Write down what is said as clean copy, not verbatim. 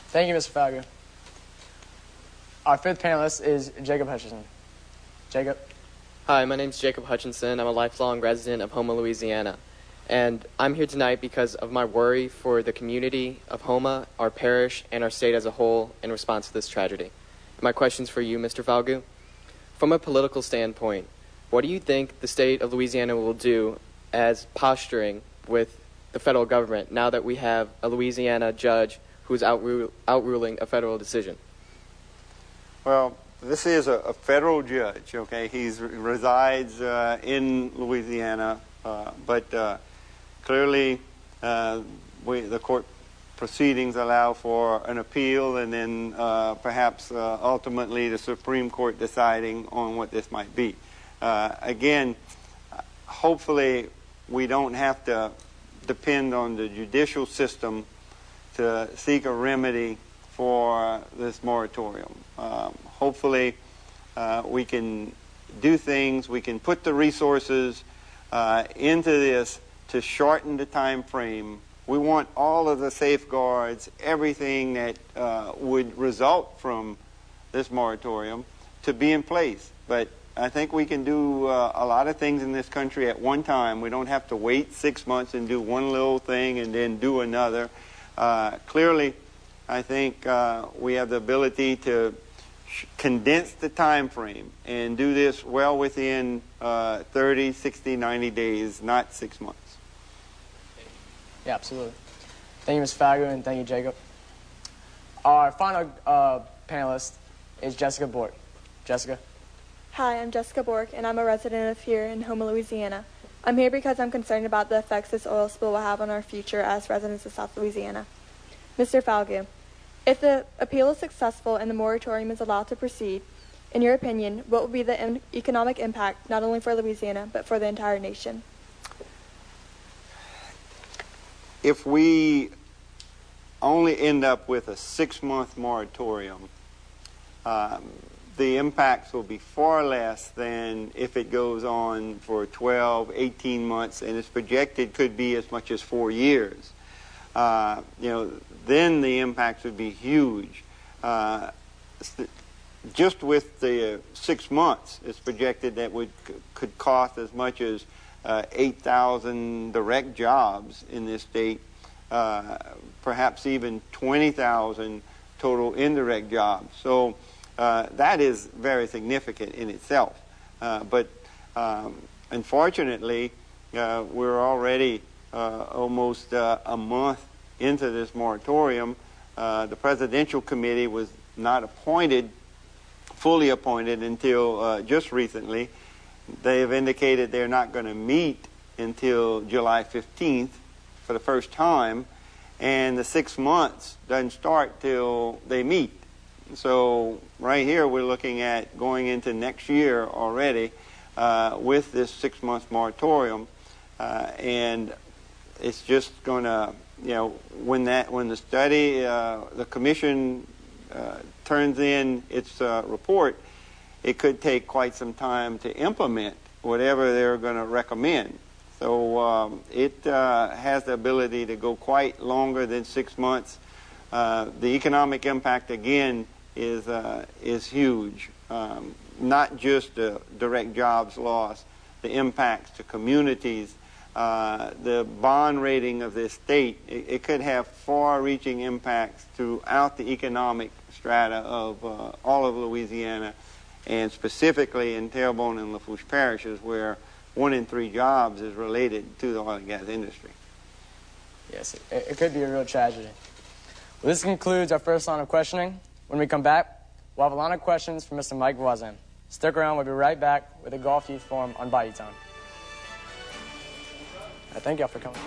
Thank you, Mr. Falgout. Our fifth panelist is Jacob Hutchinson. Jacob. Hi, my name's Jacob Hutchinson. I'm a lifelong resident of Houma, Louisiana. And I'm here tonight because of my worry for the community of Houma, our parish, and our state as a whole in response to this tragedy. My question's for you, Mr. Falgout. From a political standpoint, what do you think the state of Louisiana will do as posturing with the federal government now that we have a Louisiana judge who's outruling a federal decision? Well, this is a federal judge, okay? He resides in Louisiana, but clearly the court proceedings allow for an appeal and then perhaps ultimately the Supreme Court deciding on what this might be. Again, hopefully we don't have to depend on the judicial system to seek a remedy for this moratorium. Hopefully we can do things, we can put the resources into this to shorten the time frame. We want all of the safeguards, everything that would result from this moratorium to be in place. But I think we can do a lot of things in this country at one time. We don't have to wait 6 months and do one little thing and then do another. Clearly, I think we have the ability to condense the time frame and do this well within 30, 60, 90 days, not 6 months. Yeah, absolutely. Thank you, Ms. Falgout, and thank you, Jacob. Our final panelist is Jessica Bork. Jessica. Hi, I'm Jessica Bork, and I'm a resident of here in Houma, Louisiana. I'm here because I'm concerned about the effects this oil spill will have on our future as residents of South Louisiana. Mr. Falgout, if the appeal is successful and the moratorium is allowed to proceed, in your opinion, what will be the economic impact not only for Louisiana but for the entire nation? If we only end up with a 6-month moratorium, the impacts will be far less than if it goes on for 12, 18 months, and it's projected could be as much as 4 years. Then the impacts would be huge. Just with the 6 months, it's projected that could cost as much as 8,000 direct jobs in this state, perhaps even 20,000 total indirect jobs. So that is very significant in itself. But unfortunately, we're already almost a month into this moratorium. The Presidential Committee was not fully appointed until just recently. They have indicated they're not going to meet until July 15th for the first time, and the 6 months doesn't start till they meet. So right here we're looking at going into next year already with this 6-month moratorium, and it's just going to, when the study, the commission turns in its report, it could take quite some time to implement whatever they're going to recommend. So it has the ability to go quite longer than 6 months. The economic impact, again, is huge. Not just the direct jobs loss, the impacts to communities, the bond rating of this state. It could have far-reaching impacts throughout the economic strata of all of Louisiana, and specifically in Terrebonne and Lafourche parishes, where 1 in 3 jobs is related to the oil and gas industry. Yes, it could be a real tragedy. Well, this concludes our first line of questioning. When we come back, we'll have a line of questions from Mr. Mike Voisin. Stick around, we'll be right back with the Golf Youth Forum on Bayou Town. Thank y'all for coming.